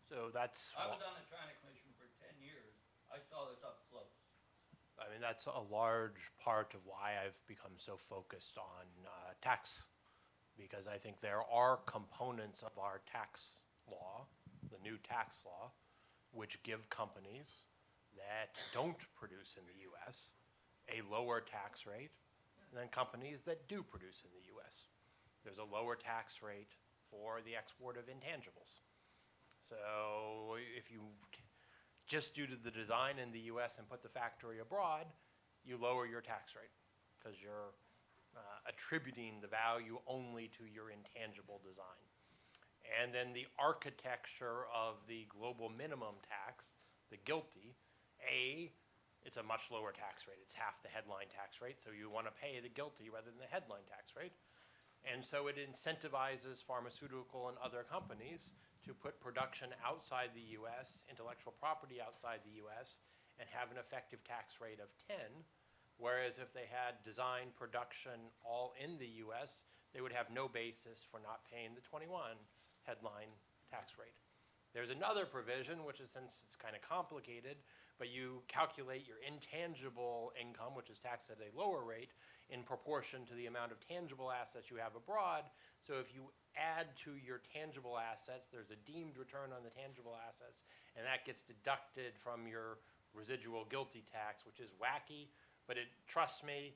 So that's, I was on the China Commission for 10 years. I saw this up close. I mean, that's a large part of why I've become so focused on tax, because I think there are components of our tax law, the new tax law, which give companies that don't produce in the U.S. a lower tax rate than companies that do produce in the U.S. There's a lower tax rate for the export of intangibles. So if you just due to the design in the U.S. and put the factory abroad, you lower your tax rate because you're attributing the value only to your intangible design. And then the architecture of the global minimum tax, the GILTI, it's a much lower tax rate. It's half the headline tax rate, so you want to pay the GILTI rather than the headline tax rate. And so it incentivizes pharmaceutical and other companies to put production outside the U.S., intellectual property outside the U.S., and have an effective tax rate of 10, whereas if they had design production all in the U.S., they would have no basis for not paying the 21 headline tax rate. There's another provision, which is, since it's kind of complicated, but you calculate your intangible income, which is taxed at a lower rate, in proportion to the amount of tangible assets you have abroad. So if you add to your tangible assets, there's a deemed return on the tangible assets, and that gets deducted from your residual GILTI tax, which is wacky, but trust me,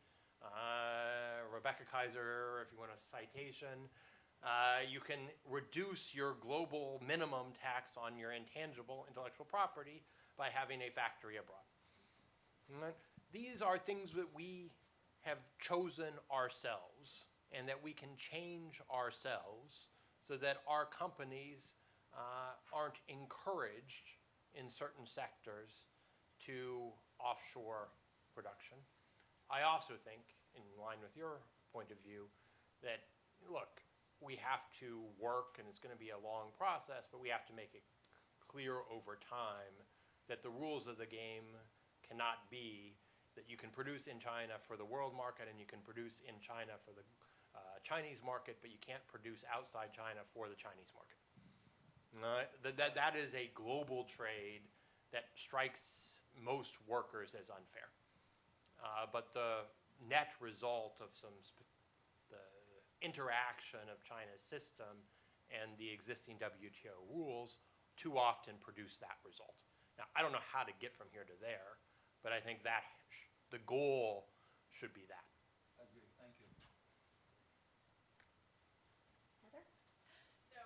Rebecca Kaiser, if you want a citation, you can reduce your global minimum tax on your intangible intellectual property by having a factory abroad. These are things that we have chosen ourselves and that we can change ourselves so that our companies aren't encouraged in certain sectors to offshore production. I also think, in line with your point of view, that, look, we have to work, and it's going to be a long process, but we have to make it clear over time that the rules of the game cannot be that you can produce in China for the world market and you can produce in China for the Chinese market, but you can't produce outside China for the Chinese market. That is a global trade that strikes most workers as unfair. But the net result of the interaction of China's system and the existing WTO rules too often produce that result. Now, I don't know how to get from here to there, but I think that the goal should be that. Agreed. Thank you. Heather? So,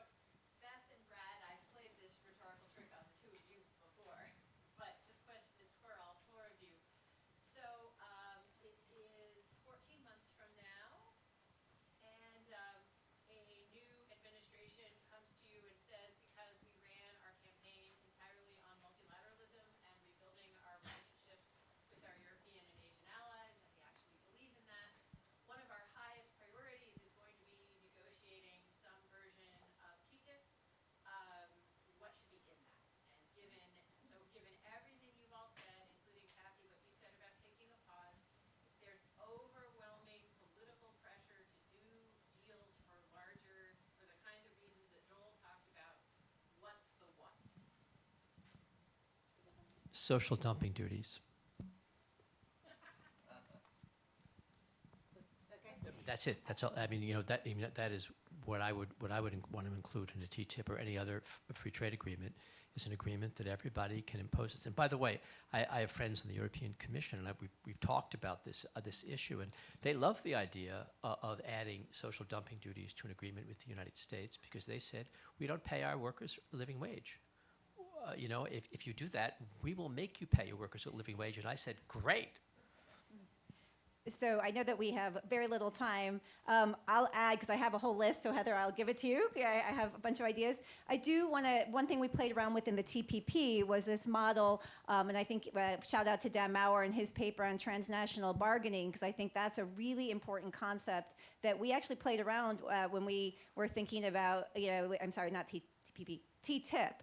Beth and Brad, I've played this rhetorical trick on the two of you before, but this question is for all four of you. So, it is 14 months from now, and a new administration comes to you and says, because we ran our campaign entirely on multilateralism and rebuilding our relationships with our European and Asian allies, and we actually believe in social dumping duties. That's it. That's all. I mean, that is what I would want to include in a TTIP or any other free trade agreement, is an agreement that everybody can impose it. And by the way, I have friends in the European Commission, and we've talked about this issue, and they love the idea of adding social dumping duties to an agreement with the United States, because they said, we don't pay our workers a living wage. If you do that, we will make you pay your workers a living wage. And I said, great. So I know that we have very little time. I'll add, because I have a whole list, so Heather, I'll give it to you. I have a bunch of ideas. I do want to, one thing we played around with in the TPP was this model, and I think, shout out to Dan Maurer and his paper on transnational bargaining, because I think that's a really important concept that we actually played around when we were thinking about, I'm sorry, not TPP, TTIP.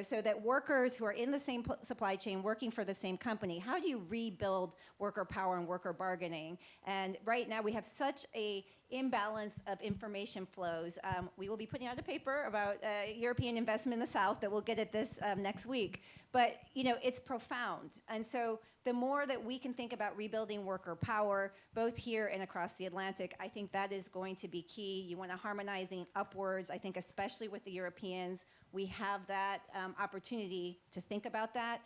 So that workers who are in the same supply chain working for the same company, how do you rebuild worker power and worker bargaining? And right now we have such a imbalance of information flows. We will be putting out a paper about European investment in the South that we'll get at this next week. But it's profound. And so the more that we can think about rebuilding worker power, both here and across the Atlantic, I think that is going to be key. You want to harmonizing upwards. I think especially with the Europeans, we have that opportunity to think about that.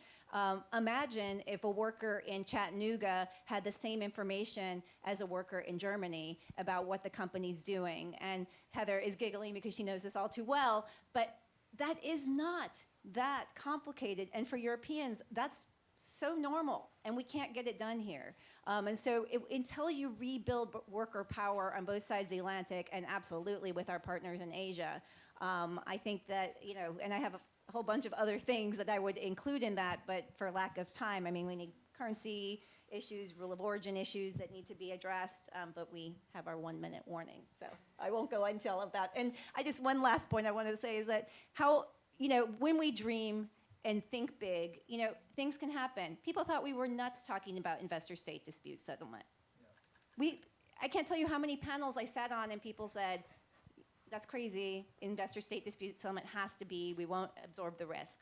Imagine if a worker in Chattanooga had the same information as a worker in Germany about what the company's doing. And Heather is giggling because she knows this all too well, but that is not that complicated. And for Europeans, that's so normal, and we can't get it done here. And so until you rebuild worker power on both sides of the Atlantic, and absolutely with our partners in Asia, I think that, and I have a whole bunch of other things that I would include in that, but for lack of time, I mean, we need currency issues, rule of origin issues that need to be addressed, but we have our 1 minute warning, so I won't go into all of that. And one last point I want to say is that how, when we dream and think big, things can happen. People thought we were nuts talking about investor-state dispute settlement. Yeah. I can't tell you how many panels I sat on and people said, that's crazy, investor-state dispute settlement has to be, we won't absorb the risk.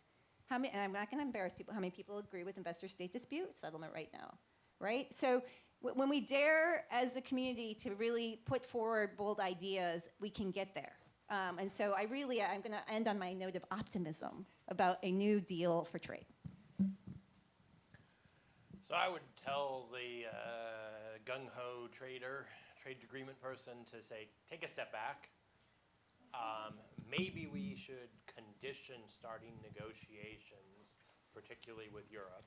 And I'm not going to embarrass people, how many people agree with investor-state dispute settlement right now, right? So when we dare as a community to really put forward bold ideas, we can get there. And so I'm going to end on my note of optimism about a new deal for trade. So I would tell the gung-ho trade agreement person to say, take a step back. Maybe we should condition starting negotiations, particularly with Europe,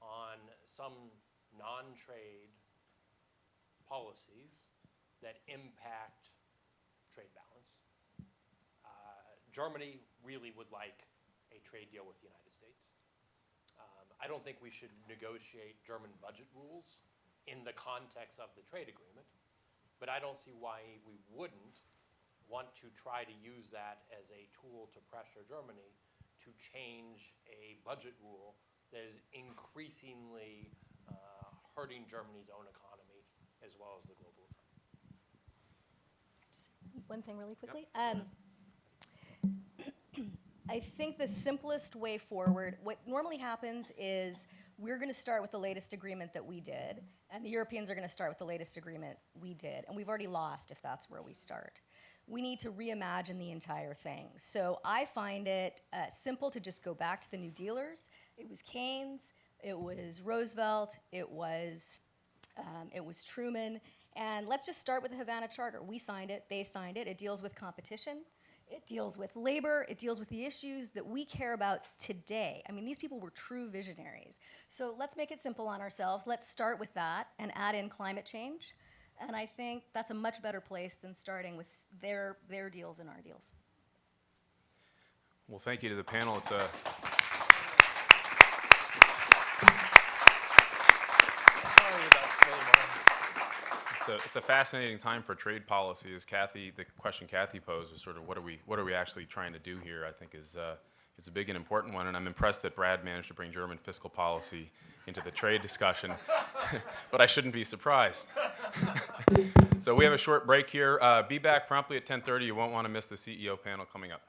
on some non-trade policies that impact trade balance. Germany really would like a trade deal with the United States. I don't think we should negotiate German budget rules in the context of the trade agreement, but I don't see why we wouldn't want to try to use that as a tool to pressure Germany to change a budget rule that is increasingly hurting Germany's own economy as well as the global economy. Just one thing really quickly. Yep. I think the simplest way forward, what normally happens is we're going to start with the latest agreement that we did, and the Europeans are going to start with the latest agreement we did, and we've already lost if that's where we start. We need to reimagine the entire thing. So I find it simple to just go back to the New Dealers. It was Keynes, it was Roosevelt, it was Truman, and let's just start with the Havana Charter. We signed it, they signed it. It deals with competition. It deals with labor. It deals with the issues that we care about today. I mean, these people were true visionaries. So let's make it simple on ourselves. Let's start with that and add in climate change. And I think that's a much better place than starting with their deals and our deals. Well, thank you to the panel. It's a fascinating time for trade policy. As the question Kathy posed was sort of what are we actually trying to do here, I think is a big and important one. And I'm impressed that Brad managed to bring German fiscal policy into the trade discussion, but I shouldn't be surprised. So we have a short break here. Be back promptly at 10:30. You won't want to miss the CEO panel coming up.